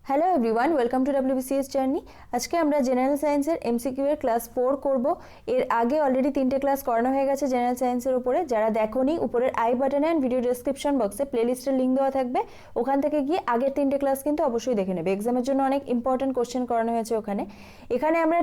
Hello everyone, welcome to WBCS journey. আজকে আমরা general সায়েন্সের এমসিকিউ এর ক্লাস 4 করব। এর আগে অলরেডি 3টে ক্লাস করানো হয়ে গেছে জেনারেল সায়েন্সের উপরে। যারা দেখোনি, উপরের আই বাটনে অ্যান্ড ভিডিও ডেসক্রিপশন বক্সে প্লেলিস্টের লিঙ্ক দেওয়া থাকবে, ওখান থেকে গিয়ে আগের 3টে ক্লাস কিন্তু অবশ্যই দেখে নেবে। এক্সামের জন্য অনেক ইম্পর্টেন্ট কোশ্চেন করানো হয়েছে ওখানে। এখানে আমরা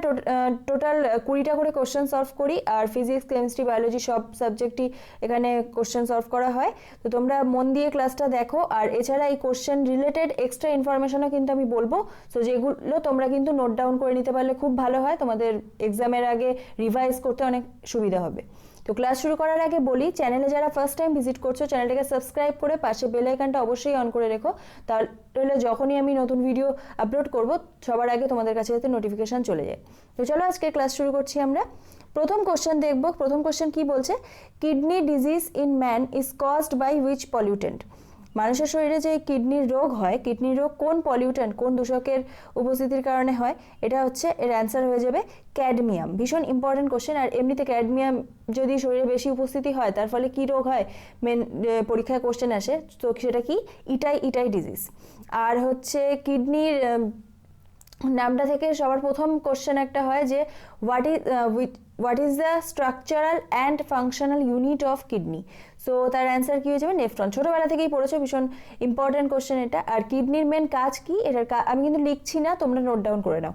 টোটাল 20টা করে কোশ্চেন সলভ করি, আর ফিজিক্স, কেমিস্ট্রি, বায়োলজি সব সাবজেক্টই এখানে কোশ্চেন সলভ করা হয়। তো তোমরা মন দিয়ে ক্লাসটা দেখো। আর এছাড়া এই কোশ্চেন রিলেটেড এক্সট্রা ইনফরমেশনও কিন্তু আমি বলবো, সো যেগুলো তোমরা কিন্তু নোট ডাউন করে নিতে পারলে খুব ভালো হয়, তোমাদের এক্সামের আগে রিভাইজ করতে অনেক সুবিধা হবে। তো ক্লাস শুরু করার আগে বলি, চ্যানেলে যারা ফার্স্ট টাইম ভিজিট করছো চ্যানেলটাকে সাবস্ক্রাইব করে পাশে বেল আইকনটা অবশ্যই অন করে রেখো, তাহলে যখনই আমি নতুন ভিডিও আপলোড করব সবার আগে তোমাদের কাছে যাতে নোটিফিকেশন চলে যায়। তো চলো আজকে ক্লাস শুরু করছি আমরা। প্রথম কোশ্চেন দেখব। প্রথম কোশ্চেন কি বলছে, kidney disease in man is caused by which pollutant? মানুষের শরীরে যে কিডনির রোগ হয়, কিডনির রোগ কোন পলিউটেন্ট, কোন দূষকের উপস্থিতির কারণে হয়? এটা হচ্ছে, এর অ্যান্সার হয়ে যাবে ক্যাডমিয়াম। ভীষণ ইম্পর্টেন্ট কোশ্চেন। আর এমনিতে ক্যাডমিয়াম যদি শরীরে বেশি উপস্থিতি হয় তার ফলে কি রোগ হয়, মেন পরীক্ষায় কোশ্চেন আসে, তো সেটা কি? ইটাই ডিজিজ। আর হচ্ছে কিডনির নামটা থেকে সবার প্রথম কোশ্চেন একটা হয় যে what is the structural and functional unit of kidney? So তার অ্যান্সার কি হয়ে যাবে? নেফ্রন। ছোটোবেলা থেকেই পড়েছো, ভীষণ ইম্পর্টেন্ট কোশ্চেন এটা। আর কিডনির মেন কাজ কি? এটার আমি কিন্তু লিখছি না, তোমরা নোট ডাউন করে নাও।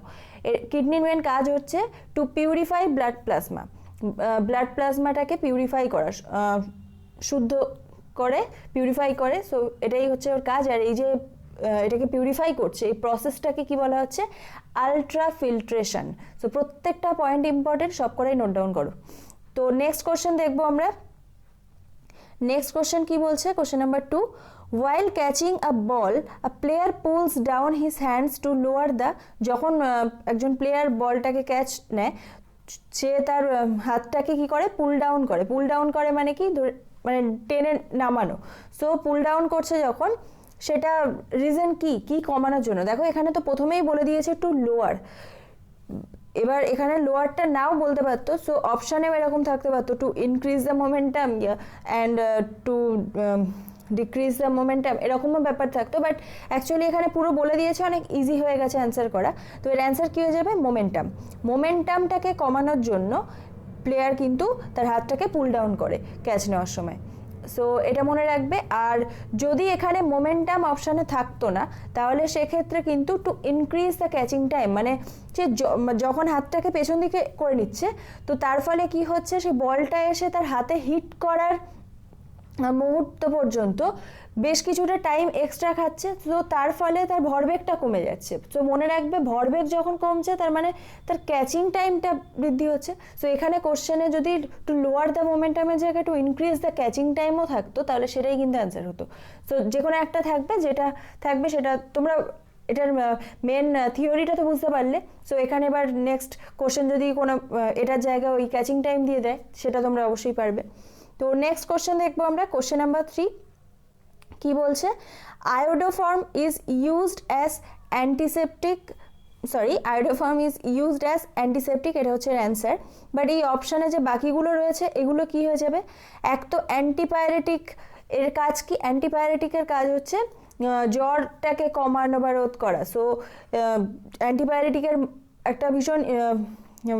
কিডনির মেন কাজ হচ্ছে to purify blood plasma. Blood প্লাজমাটাকে পিউরিফাই করা, শুদ্ধ করে, পিউরিফাই করে। সো এটাই হচ্ছে ওর কাজ। আর এই যে এটাকে পিউরিফাই করছে, এই প্রসেসটাকে কি বলা হচ্ছে? Ultra filtration. সো প্রত্যেকটা পয়েন্ট ইম্পর্টেন্ট, সব করেই নোট ডাউন করো। তো নেক্সট কোশ্চেন দেখবো আমরা। নেক্সট কোশ্চেন কি বলছে? Question number 2, while catching a ball a player pulls down his hands to lower the, যখন একজন প্লেয়ার বলটাকে ক্যাচ নেয়, সে তার হাতটাকে কি করে? পুল ডাউন করে। পুল ডাউন করে মানে কি? মানে টেনে নামানো। সো পুল ডাউন করছে যখন, সেটা রিজন কি কমানোর জন্য? দেখো এখানে তো প্রথমেই বলে দিয়েছে টু লোয়ার। এবার এখানে লোয়ারটা নাও বলতে পারতো, সো অপশানেও এরকম থাকতে পারতো, two increase the momentum and two decrease the momentum, এরকমও ব্যাপার থাকতো। বাট অ্যাকচুয়ালি এখানে পুরো বলে দিয়েছে, অনেক ইজি হয়ে গেছে অ্যান্সার করা। তো এর অ্যান্সার কী হয়ে যাবে? মোমেন্টাম। মোমেন্টামটাকে কমানোর জন্য প্লেয়ার কিন্তু তার হাতটাকে পুল ডাউন করে ক্যাচ নেওয়ার সময়। সো এটা মনে রাখবে। আর যদি এখানে মোমেন্টাম অপশানে থাকতো না, তাহলে সেক্ষেত্রে কিন্তু to increase the catching time, মানে সে যখন হাতটাকে পেছন দিকে করে নিচ্ছে, তো তার ফলে কি হচ্ছে, সে বলটা এসে তার হাতে হিট করার মুহূর্ত পর্যন্ত বেশ কিছুটা টাইম এক্সট্রা খাচ্ছে। তো তার ফলে তার ভরবেগটা কমে যাচ্ছে। তো মনে রাখবে, ভরবেগ যখন কমছে তার মানে তার ক্যাচিং টাইমটা বৃদ্ধি হচ্ছে। সো এখানে কোশ্চেনে যদি টু লোয়ার দ্য মোমেন্টামের জায়গায় টু ইনক্রিজ দ্য ক্যাচিং টাইমও থাকতো, তাহলে সেটাই কিন্তু অ্যান্সার হতো। তো যে কোনো একটা থাকবে, যেটা থাকবে সেটা তোমরা, এটার মেন থিওরিটা তো বুঝতে পারলে। সো এখানে এবার নেক্সট কোশ্চেন যদি কোনো এটার জায়গায় ওই ক্যাচিং টাইম দিয়ে দেয়, সেটা তোমরা অবশ্যই পারবে। তো নেক্সট কোশ্চেন দেখবো আমরা। কোশ্চেন নাম্বার 3 কি বলছে, iodoform is used as antiseptic, iodoform is used as antiseptic, এটা হচ্ছে অ্যান্সার। বাট এই অপশানে যে বাকিগুলো রয়েছে এগুলো কি হয়ে যাবে? এক তো অ্যান্টিপাইরেটিক, এর কাজ কি? অ্যান্টিপাইরেটিকের কাজ হচ্ছে জ্বরটাকে কমানো বা রোধ করা। সো অ্যান্টিবায়োটিকের একটা ভীষণ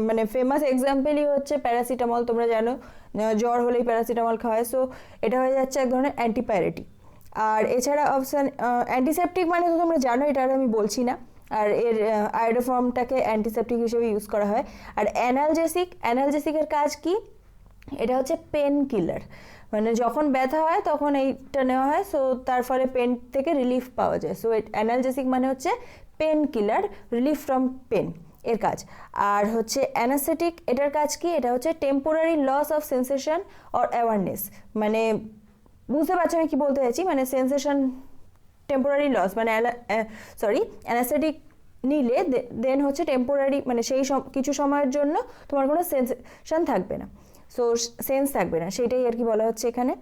মানে ফেমাস এক্সাম্পলই হচ্ছে প্যারাসিটামল। তোমরা জানো জ্বর হলেই প্যারাসিটামল খাওয়ায়। সো এটা হয়ে যাচ্ছে এক ধরনের অ্যান্টিপাইরেটিক। আর এছাড়া অপশান অ্যান্টিসেপটিক মানে তো তোমরা জানো, এটা আর আমি বলছি না। আর এর আয়োডোফর্মটাকে অ্যান্টিসেপটিক হিসেবে ইউজ করা হয়। আর অ্যানালজেসিকের কাজ কি? এটা হচ্ছে পেন কিলার, মানে যখন ব্যথা হয় তখন এইটা নেওয়া হয়। সো তার ফলে পেন থেকে রিলিফ পাওয়া যায়। সো অ্যানালজেসিক মানে হচ্ছে pain killer, relief from pain এর কাজ। আর হচ্ছে অ্যানাস্থেটিক, এটার কাজ কি? এটা হচ্ছে temporary loss of sensation or awareness. মানে বুঝতে পারছো আমি কি বলতে চাইছি? মানে সেন্সেশন টেম্পোরারি লস, মানে অ্যানাস্থেটিক নিলে দেন হচ্ছে টেম্পোরারি, মানে সেই কিছু সময়ের জন্য তোমার কোনো সেন্সেশন থাকবে না, সো সেন্স থাকবে না, সেইটাই আর কি বলা হচ্ছে এখানে।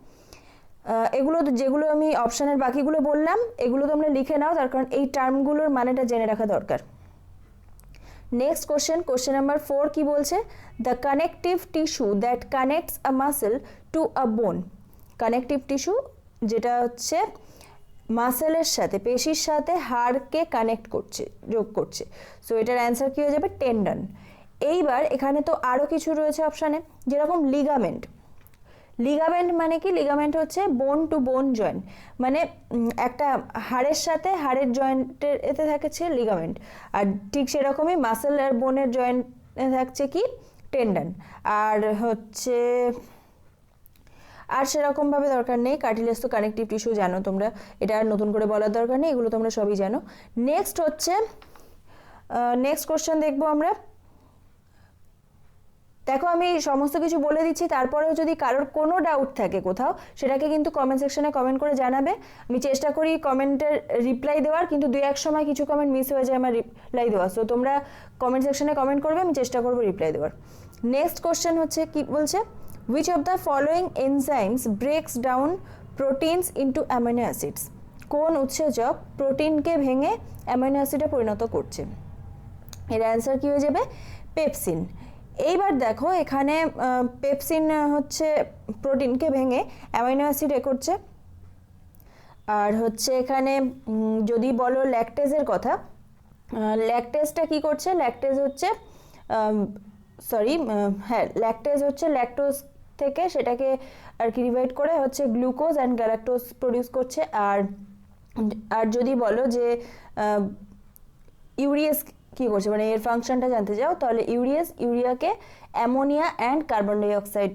এগুলো যেগুলো আমি অপশানের বাকিগুলো বললাম, এগুলো তোমরা লিখে নাও, তার কারণ এই টার্মগুলোর মানেটা জেনে রাখা দরকার। নেক্সট কোশ্চেন নাম্বার 4 কি বলছে, the connective tissue that connects a muscle to a bone. Connective tissue যেটা হচ্ছে মাসেলের সাথে, পেশির সাথে হাড়কে কানেক্ট করছে, যোগ করছে। সো এটার অ্যান্সার কী হয়ে যাবে? টেন্ডন। এইবার এখানে তো আরও কিছু রয়েছে অপশানে, যেরকম লিগামেন্ট। লিগামেন্ট মানে কি? লিগামেন্ট হচ্ছে বোন টু বোন জয়েন্ট, মানে একটা হাড়ের সাথে হাড়ের জয়েন্টের এতে থাকছে লিগামেন্ট, আর ঠিক সেরকমই মাসেল আর বোনের জয়েন্টে থাকছে কি? টেন্ডন। আর হচ্ছে আর সেরকমভাবে দরকার নেই, কার্টিলেজ তো কানেকটিভ টিস্যু জানো তোমরা, এটা আর নতুন করে বলার দরকার নেই, এগুলো তোমরা সবই জানো। নেক্সট হচ্ছে নেক্সট কোশ্চেন দেখবো আমরা। দেখো আমি সমস্ত কিছু বলে দিচ্ছি, তারপরেও যদি কারোর কোনো ডাউট থাকে কোথাও, সেটাকে কিন্তু কমেন্ট সেকশনে কমেন্ট করে জানাবে। আমি চেষ্টা করি কমেন্টের রিপ্লাই দেওয়ার, কিন্তু দু এক সময় কিছু কমেন্ট মিস হয়ে যায় আমার রিপ্লাই দেওয়া। সো তোমরা কমেন্ট সেকশনে কমেন্ট করবে, আমি চেষ্টা করবো রিপ্লাই দেওয়ার। নেক্সট কোশ্চেন হচ্ছে কি বলছে? Which of the following enzymes breaks down proteins into amino acids? কোন উৎসেচক প্রোটিনকে ভেঙে অ্যামাইনো অ্যাসিডে পরিণত করছে? এর অ্যান্সার কি হয়ে যাবে? পেপসিন। এইবার দেখো এখানে পেপসিন হচ্ছে প্রোটিনকে ভেঙে অ্যামাইনো অ্যাসিডে করছে। আর হচ্ছে এখানে যদি বলো ল্যাকটেজের কথা, ল্যাকটেজটা কি করছে? ল্যাকটেজ হচ্ছে ল্যাকটেজ হচ্ছে ল্যাকটোজ থেকে সেটাকে আর কি ডিভাইড করে হচ্ছে গ্লুকোজ অ্যান্ড গ্যালাক্টোজ প্রডিউস করছে। আর যদি বলো যে ইউরিয়াস কী করছে, মানে এর ফাংশনটা জানতে চাও, তাহলে ইউরিয়াকে ammonia and carbon dioxide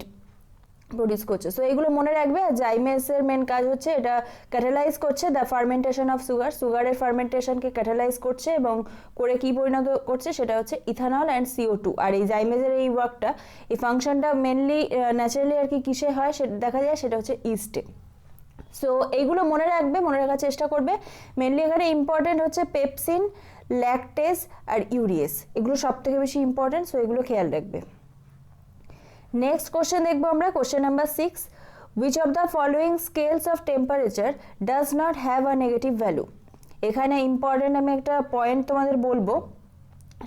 produce করছে। সো এগুলো মনে রাখবে। আর জাইমেসের মেন কাজ হচ্ছে এটা ক্যাটালাইজ করছে দ্য ফার্মেন্টেশন অফ সুগারের ফার্মেন্টেশনকে ক্যাটালাইজ করছে, এবং করে কি পরিণত করছে সেটা হচ্ছে ইথানল অ্যান্ড CO2। আর এই জাইমেসের এই ওয়ার্কটা, এই ফাংশনটা মেনলি ন্যাচারালি আর কি কিসে হয় সেটা দেখা যায়, সেটা হচ্ছে ইস্টে। সো এইগুলো মনে রাখবে, মনে রাখার চেষ্টা করবে। মেনলি এখানে ইম্পর্টেন্ট হচ্ছে পেপসিন, ল্যাকটেজ আর ইউরিয়েস, এগুলো সব থেকে বেশি ইম্পর্টেন্ট। সো এগুলো খেয়াল রাখবে। নেক্সট কোশ্চেন দেখবো আমরা, question number 6। Which of the following scales of temperature does not have a negative value? এখানে ইম্পর্টেন্ট আমি একটা পয়েন্ট তোমাদের বলবো,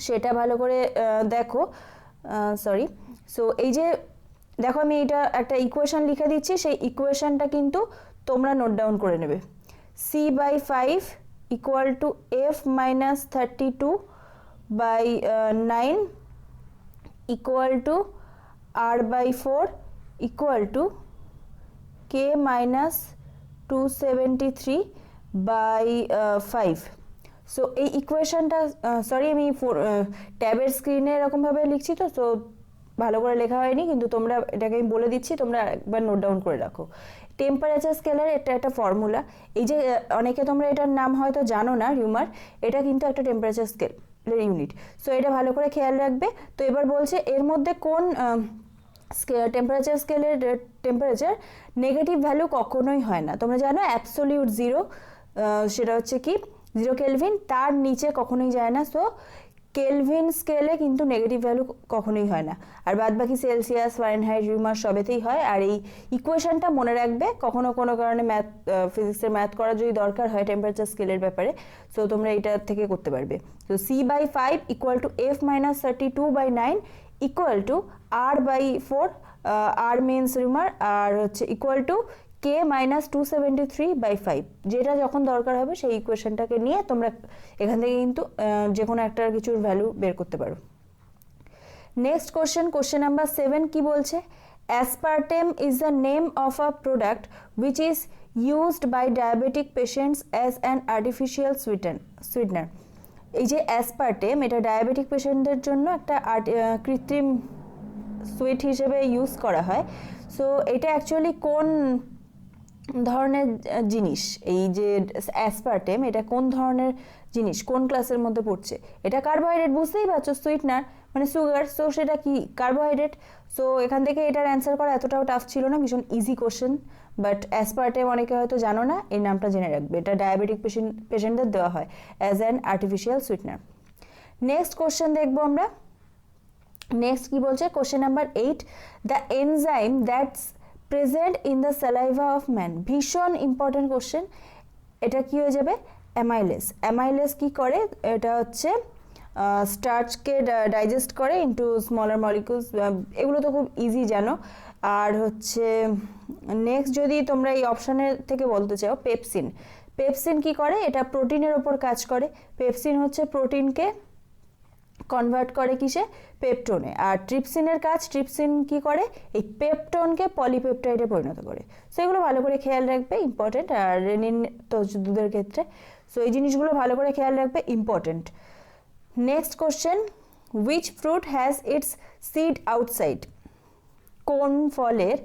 সেটা ভালো করে দেখো। সো এই যে দেখো আমি এটা একটা ইকুয়েশন লিখে দিচ্ছি, সেই ইকুয়েশনটা কিন্তু তোমরা নোট ডাউন করে নেবে। C/5 equal to F minus 32/9 equal to R/4 equal to K minus 273/5। So এই ইকুয়েশনটা, আমি ট্যাবের স্ক্রিনে এরকমভাবে লিখছি, তো ভালো করে লেখা হয়নি, কিন্তু তোমরা এটাকে আমি বলে দিচ্ছি, তোমরা একবার নোট ডাউন করে রাখো। টেম্পারেচার স্কেলের এটা একটা ফর্মুলা। এই যে অনেকে তোমরা এটার নাম হয়তো জানো না, রিউমার, এটা কিন্তু একটা টেম্পারেচার স্কেলের ইউনিট। সো এটা ভালো করে খেয়াল রাখবে। তো এবার বলছে এর মধ্যে কোন টেম্পারেচার স্কেলের টেম্পারেচার নেগেটিভ ভ্যালু কখনোই হয় না। তোমরা জানো অ্যাবসোলিউট 0, সেটা হচ্ছে কি 0 কেলভিন, তার নিচে কখনোই যায় না। সো কেলভিন স্কেলে কিন্তু নেগেটিভ ভ্যালু কখনোই হয় না, আর বাদ বাকি সেলসিয়াস, ফারেনহাইট, রিউমার সবেতেই হয়। আর এই ইকুয়েশনটা মনে রাখবে, কখনো কোনো কারণে ফিজিক্সের ম্যাথ করার যদি দরকার হয় টেম্পারেচার স্কেলের ব্যাপারে, সো তোমরা এটা থেকে করতে পারবে। তো C/5 equal to F minus 32/9 equal to R/4, আর মিনস রিউমার, আর হচ্ছে ইকুয়াল টু K মাইনাস 273/5। যেটা যখন দরকার হবে সেই ইকুয়েশনটাকে নিয়ে তোমরা এখান থেকে কিন্তু যে কোনো একটা কিছুর ভ্যালু বের করতে পারো। নেক্সট কোশ্চেন নাম্বার 7 কি বলছে? Aspartame is the name of a product which is used by diabetic patients as an artificial sweetener. এই যে অ্যাসপার্টেম, এটা ডায়াবেটিক পেশেন্টদের জন্য একটা কৃত্রিম সুইট হিসেবে ইউজ করা হয়। সো এটা অ্যাকচুয়ালি কোন ধরনের জিনিস? এই যে অ্যাসপার্টেম, এটা কোন ধরনের জিনিস, কোন ক্লাসের মধ্যে পড়ছে? এটা কার্বোহাইড্রেট, বুঝতেই পারছো, সুইটনার মানে সুগার। সো সেটা কি? কার্বোহাইড্রেট। সো এখান থেকে এটার অ্যান্সার করা এতটাও টাফ ছিল না, ভীষণ ইজি কোশ্চেন। বাট অ্যাসপার্টেম অনেকে হয়তো জানো না, এই নামটা জেনে রাখবে। এটা ডায়াবেটিক পেশেন্টদের দেওয়া হয় as an artificial sweetener. Next question দেখবো আমরা। নেক্সট কি বলছে? Question number 8। The enzyme that's present in the saliva of man. ভীষণ ইম্পর্টেন্ট কোশ্চেন। এটা কি হয়ে যাবে? অ্যামাইলেস। অ্যামাইলেস কি করে? এটা হচ্ছে স্টার্চকে ডাইজেস্ট করে ইন্টু স্মলার মলিকুলস। এগুলো তো খুব ইজি জানো। আর হচ্ছে নেক্সট যদি তোমরা এই অপশানের থেকে বলতে চাও, পেপসিন। পেপসিন কি করে, এটা প্রোটিনের ওপর কাজ করে। পেপসিন হচ্ছে প্রোটিনকে কনভার্ট করে কিসে, পেপটোনে। আর ট্রিপসিনের কাজ, ট্রিপসিন কি করে, এই পেপটোনকে পলিপেপটাইডে পরিণত করে। সো এগুলো ভালো করে খেয়াল রাখবে, ইম্পর্টেন্ট। আর রেনিন তো দুধের ক্ষেত্রে, সো এই জিনিসগুলো ভালো করে খেয়াল রাখবে, important. Next question, which fruit has its seed outside? কোন ফলের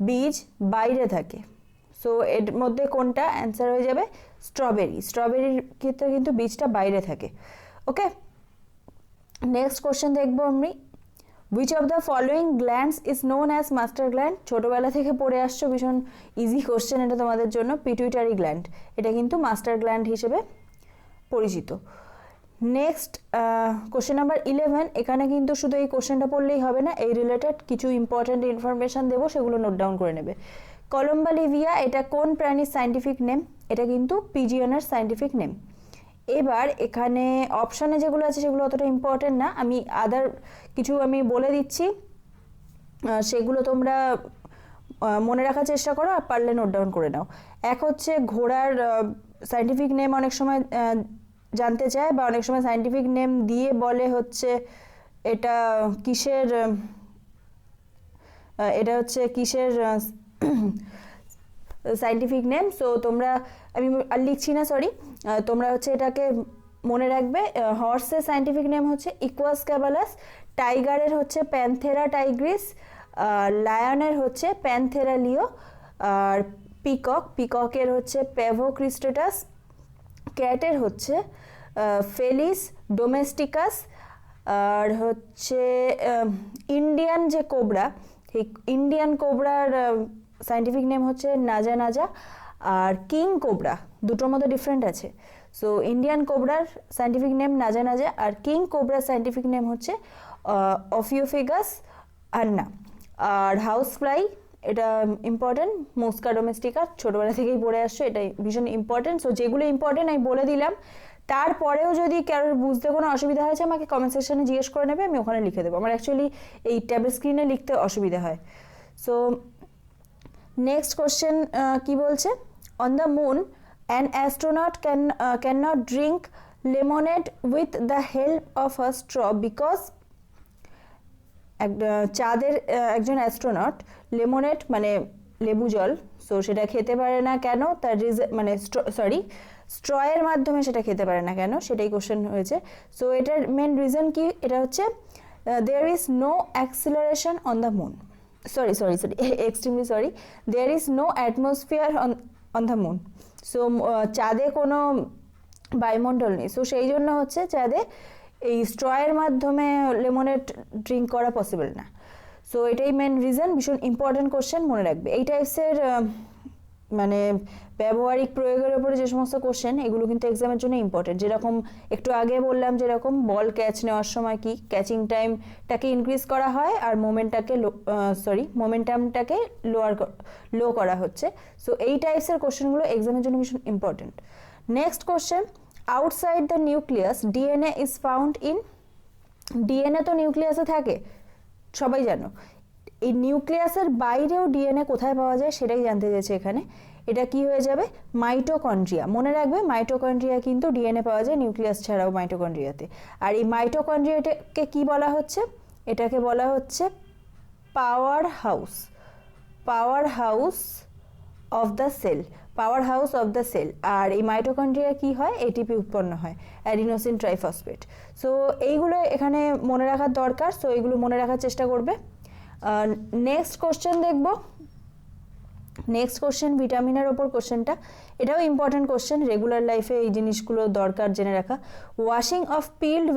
বীজ বাইরে থাকে? সো এর মধ্যে কোনটা অ্যান্সার হয়ে যাবে, স্ট্রবেরি। স্ট্রবেরির ক্ষেত্রে কিন্তু বীজটা বাইরে থাকে। ওকে, নেক্সট কোশ্চেন দেখবো আমি, which of the following glands is known as master gland? ছোটোবেলা থেকে পড়ে আসছো, ভীষণ ইজি কোশ্চেন এটা তোমাদের জন্য। পিটুইটারি গ্ল্যান্ড, এটা কিন্তু মাস্টার গ্ল্যান্ড হিসেবে পরিচিত। নেক্সট কোশ্চেন নাম্বার 11, এখানে কিন্তু শুধু এই কোশ্চেনটা পড়লেই হবে না, এই রিলেটেড কিছু ইম্পর্টেন্ট ইনফরমেশান দেবো, সেগুলো নোট ডাউন করে নেবে। কলম্বালিভিয়া এটা কোন প্রাণীর সায়েন্টিফিক নেম? এটা কিন্তু পিজিয়নের সায়েন্টিফিক নেম। এবার এখানে অপশানে যেগুলো আছে সেগুলো অতটা ইম্পর্টেন্ট না, আমি আদার কিছু আমি বলে দিচ্ছি, সেগুলো তোমরা মনে রাখার চেষ্টা করো, আর পারলে নোট ডাউন করে নাও। এক হচ্ছে ঘোড়ার সায়েন্টিফিক নেম অনেক সময় জানতে চায়, বা অনেক সময় সায়েন্টিফিক নেম দিয়ে বলে হচ্ছে এটা কিসের, এটা হচ্ছে কিসের সায়েন্টিফিক নেম। সো তোমরা, আমি আর লিখছি না, সরি, তোমরা হচ্ছে এটাকে মনে রাখবে। হর্সের সায়েন্টিফিক নেম হচ্ছে ইকুয়াস ক্যাবালাস, টাইগারের হচ্ছে প্যান্থেরা টাইগ্রিস, লায়নের হচ্ছে প্যান্থেরা লিও, আর পিককের হচ্ছে প্যাভোক্রিস্টেটাস, ক্যাটের হচ্ছে ফেলিস ডোমেস্টিকাস, আর হচ্ছে ইন্ডিয়ান যে কোবরা, এই ইন্ডিয়ান কোবরার সায়েন্টিফিক নেম হচ্ছে নাজা নাজা। আর কিং কোবরা, দুটোর মধ্যে ডিফারেন্ট আছে। সো ইন্ডিয়ান কোবরার সায়েন্টিফিক নেম নাজা নাজা, আর কিং কোবরার সায়েন্টিফিক নেম হচ্ছে অফিওফেগাস আন্না। আর হাউস ফ্লাই, এটা ইম্পর্টেন্ট, মুস্কা ডোমেস্টিকা, ছোটোবেলা থেকেই পড়ে আসছো, এটা ভীষণ ইম্পর্টেন্ট। সো যেগুলো ইম্পর্টেন্ট আমি বলে দিলাম, তারপরেও যদি কারোর বুঝতে কোনো অসুবিধা হয়েছে আমাকে কমেন্ট সেকশনে জিজ্ঞেস করে নেবে, আমি ওখানে লিখে দেবো। আমার অ্যাকচুয়ালি এই ট্যাবের স্ক্রিনে লিখতে অসুবিধা হয়। সো নেক্সট কোশ্চেন কি বলছে, on the moon an astronaut can not drink lemonade with the help of a straw because, চাঁদের একজন অ্যাস্ট্রোনট লেমনেড মানে লেবু জল, সো সেটা খেতে পারে না কেন, তার মানে স্ট্রয়ের মাধ্যমে সেটা খেতে পারে না কেন, সেটাই কোশ্চেন হয়েছে। সো এটার মেন রিজন কি, এটা হচ্ছে there is no acceleration on the moon, sorry extremely sorry, there is no atmosphere on the moon. So চাঁদে কোনো বায়ুমণ্ডল নেই, সো সেই জন্য হচ্ছে চাঁদে এই স্ট্রয়ের মাধ্যমে লেমনেড ড্রিঙ্ক করা পসিবল না। সো এটাই মেন রিজন, ভীষণ ইম্পর্টেন্ট কোশ্চেন, মনে রাখবে। এই টাইপসের মানে ব্যবহারিক প্রয়োগের উপরে যে সমস্ত কোশ্চেন, এগুলো কিন্তু এক্সামের জন্য ইম্পর্টেন্ট। যেরকম একটু আগে বললাম, যেরকম বল ক্যাচ নেওয়ার সময় কি ক্যাচিং টাইমটাকে ইনক্রিজ করা হয়, আর মোমেন্টামটাকে লো করা হচ্ছে। সো এই টাইপসের কোশ্চেনগুলো এক্সামের জন্য ভীষণ important. Next question, outside the nucleus DNA is found in? DNA তো নিউক্লিয়াসে থাকে, সবাই জানো। এই নিউক্লিয়াসের বাইরেও ডিএনএ কোথায় পাওয়া যায় সেটাই জানতে চেয়েছে এখানে। এটা কি হয়ে যাবে, মাইটোকন্ড্রিয়া। মনে রাখবে, মাইটোকন্ড্রিয়া কিন্তু ডিএনএ পাওয়া যায় নিউক্লিয়াস ছাড়াও মাইটোকন্ড্রিয়াতে। আর এই মাইটোকন্ড্রিয়াটাকে কি বলা হচ্ছে, এটাকে বলা হচ্ছে powerhouse of the cell. আর এই মাইটোকন্ড্রিয়া কি হয়, এটিপি উৎপন্ন হয়, অ্যাডিনোসিন ট্রাইফসফেট। সো এইগুলো এখানে মনে রাখার দরকার, সো এইগুলো মনে রাখার চেষ্টা করবে। নেক্সট কোশ্চেন দেখব। নেক্সট কোশ্চেন ভিটামিনের ওপর কোশ্চেনটা, এটাও ইম্পর্টেন্ট কোশ্চেন, রেগুলার লাইফে এই জিনিসগুলো দরকার জেনে রাখা। ওয়াশিং অফ পিল্ড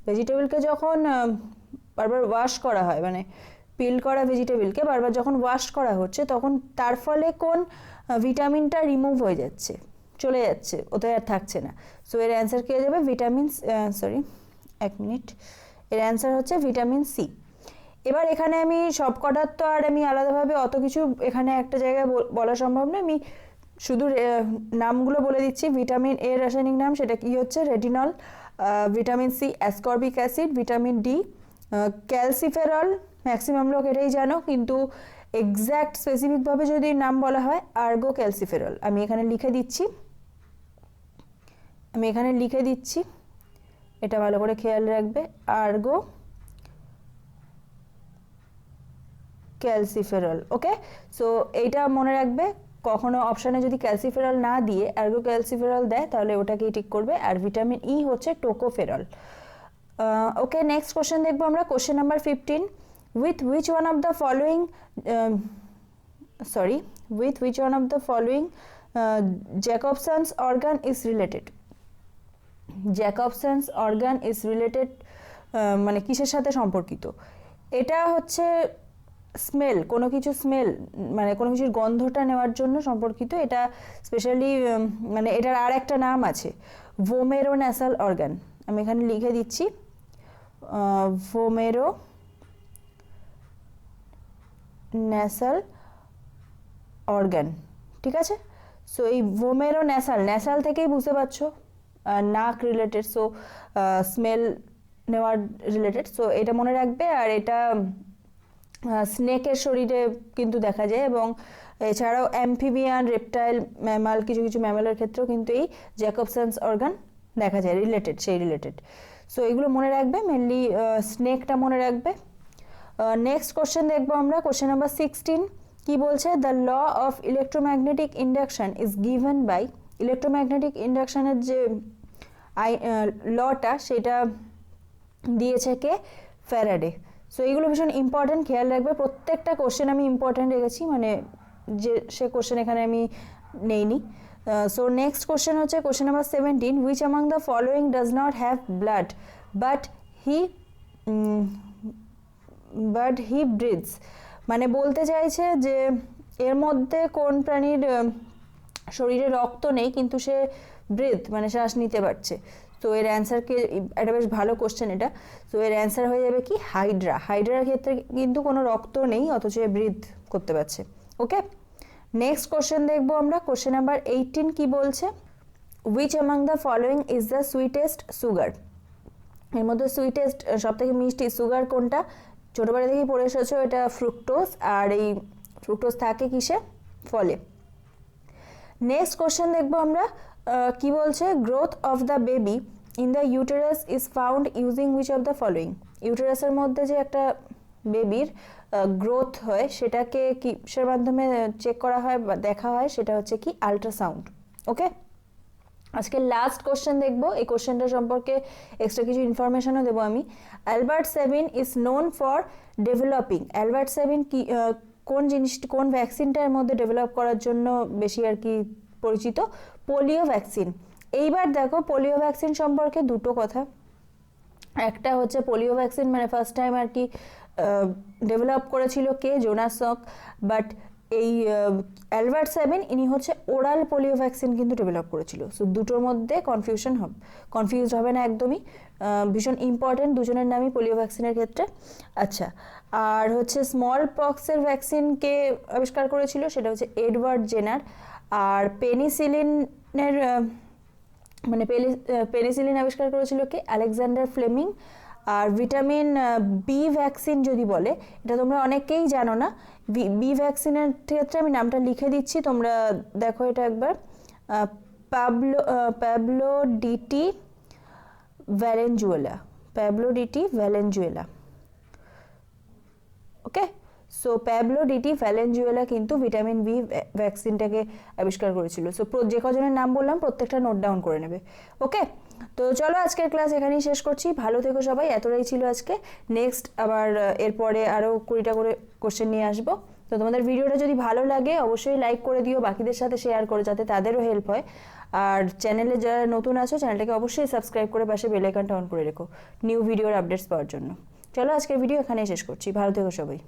ভেজিটেবলকে যখন বারবার ওয়াশ করা হয়, মানে পিল করা ভেজিটেবলকে বারবার যখন ওয়াশ করা হচ্ছে, তখন তার ফলে কোন ভিটামিনটা রিমুভ হয়ে যাচ্ছে, চলে যাচ্ছে, ওতে আর থাকছে না। সো এর অ্যান্সার কি হয়ে যাবে, এর অ্যান্সার হচ্ছে ভিটামিন সি। এবার এখানে আমি সবকটার তো আর আমি আলাদাভাবে অত কিছু এখানে একটা জায়গায় বলা সম্ভব না, আমি শুধু নামগুলো বলে দিচ্ছি। ভিটামিন এর রাসায়নিক নাম সেটা কি হচ্ছে, retinol. Vitamin C ascorbic acid. Vitamin D calciferol, maximum লোক এটাই জানো, কিন্তু এক্স্যাক্ট স্পেসিফিকভাবে যদি নাম বলা হয় আর্গো ক্যালসিফেরল। আমি এখানে লিখে দিচ্ছি, আমি এখানে লিখে দিচ্ছি, এটা ভালো করে খেয়াল রাখবে, আর্গো ক্যালসিফেরল। ওকে, সো এইটা মনে রাখবে, কখনো অপশানে যদি ক্যালসিফেরল না দিয়ে আর্গো ক্যালসিফেরল দেয় তাহলে ওটাকেই ঠিক করবে। আর ভিটামিন ই হচ্ছে টোকোফেরল। ওকে, নেক্সট কোশ্চেন দেখবো আমরা, question number 15, with which one of the following Jacobson's organ is related? Jacobson's organ is related মানে কিসের সাথে সম্পর্কিত? এটা হচ্ছে স্মেল, কোনো কিছু স্মেল মানে কোনো কিছুর গন্ধটা নেওয়ার জন্য সম্পর্কিত। এটা স্পেশালি মানে এটার আর একটা নাম আছে, ভোমেরো ন্যাসাল অর্গান। আমি এখানে লিখে দিচ্ছি, ভোমেরো ন্যাসাল অর্গান, ঠিক আছে। সো এই ভোমেরো ন্যাসাল থেকেই বুঝতে পারছো নাক রিলেটেড, সো স্মেল নেওয়ার রিলেটেড, সো এটা মনে রাখবে। আর এটা স্নেকের শরীরে কিন্তু দেখা যায়, এবং এছাড়াও অ্যাম্ফিবিয়ান, রেপটাইল, ম্যামাল, কিছু কিছু ম্যামালের ক্ষেত্রেও কিন্তু এই জ্যাকবসন্স অর্গান দেখা যায়, রিলেটেড। সো এগুলো মনে রাখবে, মেনলি স্নেকটা মনে রাখবে। নেক্সট কোশ্চেন দেখবো আমরা, কোশ্চেন নাম্বার 16, কি বলছে? The law of electromagnetic induction is given by, electromagnetic ইন্ডাকশনের যে লটা সেটা দিয়েছে কে? ফ্যারাডে। সো এইগুলো ভীষণ ইম্পর্টেন্ট, খেয়াল রাখবে। প্রত্যেকটা কোশ্চেন আমি ইম্পর্টেন্ট রেখেছি, মানে যে সে কোশ্চেন এখানে আমি নেইনি। সো নেক্সট কোশ্চেন হচ্ছে question number 17, which among the following does not have blood but he breathes? মানে বলতে চাইছে যে এর মধ্যে কোন প্রাণীর শরীরে রক্ত নেই কিন্তু সে ব্রিথ মানে শ্বাস নিতে পারছে। তো এর অ্যান্সারকে, একটা বেশ ভালো কোশ্চেন এটা। তো এর অ্যান্সার হয়ে যাবে কি? হাইড্রার ক্ষেত্রে কিন্তু কোনো রক্ত নেই, অথচ এ ব্রিথ করতে পারছে। ওকে, নেক্সট কোশ্চেন দেখবো আমরা, কোশ্চেন নাম্বার 18, কি বলছে? Which among the following is the sweetest sugar? এর মধ্যে সুইটেস্ট সব থেকে মিষ্টি সুগার কোনটা? ছোটোবেলা থেকেই পড়ে এসেছো, এটা ফ্রুক্টোজ। আর এই ফ্রুক্টোজ থাকে কিসে? ফলে। নেক্সট কোশ্চেন দেখবো আমরা, কি বলছে? Growth of the baby in the uterus is found using which of the following? ইউটেরাসের মধ্যে যে একটা বেবির গ্রোথ হয় সেটাকে কিসের মাধ্যমে চেক করা হয় বা দেখা হয়? সেটা হচ্ছে কি? আল্ট্রাসাউন্ড। ওকে, আজকে লাস্ট কোশ্চেন দেখবো। এই কোশ্চেনটা সম্পর্কে এক্সট্রা কিছু ইনফরমেশনও দেবো আমি। Albert Sevin is known for developing. Albert Sevin কি, কোন ভ্যাকসিনটার মধ্যে ডেভেলপ করার জন্য বেশি আর কি পরিচিত? Polio vaccine. এইবার দেখো, পোলিও ভ্যাকসিন সম্পর্কে দুটো কথা। একটা হচ্ছে পোলিও ভ্যাকসিন মানে ফার্স্ট টাইম আর কি ডেভেলপ করেছিল কে? জোনাস সক। বাট এই অ্যালবার্ট সেভিন ইনি হচ্ছে ওরাল পোলিও ভ্যাকসিন কিন্তু ডেভেলপ করেছিল। সো দুটোর মধ্যে কনফিউজ হবে না একদমই, ভীষণ ইম্পর্টেন্ট দুজনের নামই পোলিও ভ্যাকসিনের ক্ষেত্রে। আচ্ছা, আর হচ্ছে স্মল পক্সের ভ্যাকসিন কে আবিষ্কার করেছিল? সেটা হচ্ছে এডওয়ার্ড জেনার। আর পেনিসিলিনের মানে পেনিসিলিন আবিষ্কার করেছিল কে? Alexander Fleming. আর ভিটামিন বি ভ্যাকসিন যদি বলে, এটা তোমরা অনেকেই জানো না। বি ভ্যাকসিনের ক্ষেত্রে আমি নামটা লিখে দিচ্ছি, তোমরা দেখো এটা একবার। Pablo DT Valenzuela. Okay, so Pablo DT Valenzuela কিন্তু ভিটামিন বি ভ্যাকসিনটাকে আবিষ্কার করেছিল। সো যে কজনের নাম বললাম প্রত্যেকটা নোট ডাউন করে নেবে। ওকে, তো চলো আজকের ক্লাস এখানেই শেষ করছি। ভালো থেকো সবাই, এতটাই ছিল আজকে। নেক্সট আবার এরপরে আরও 20টা করে কোশ্চেন নিয়ে আসবো। তো তোমাদের ভিডিওটা যদি ভালো লাগে অবশ্যই লাইক করে দিও, বাকিদের সাথে শেয়ার করো যাতে তাদেরও হেল্প হয়। আর চ্যানেলে যারা নতুন আছো চ্যানেলটাকে অবশ্যই সাবস্ক্রাইব করে পাশে বেল আইকনটা অন করে রেখো নিউ ভিডিওর আপডেটস পাওয়ার জন্য। চলো আজকের ভিডিও এখানেই শেষ করছি। ভালো থেকো সবাই।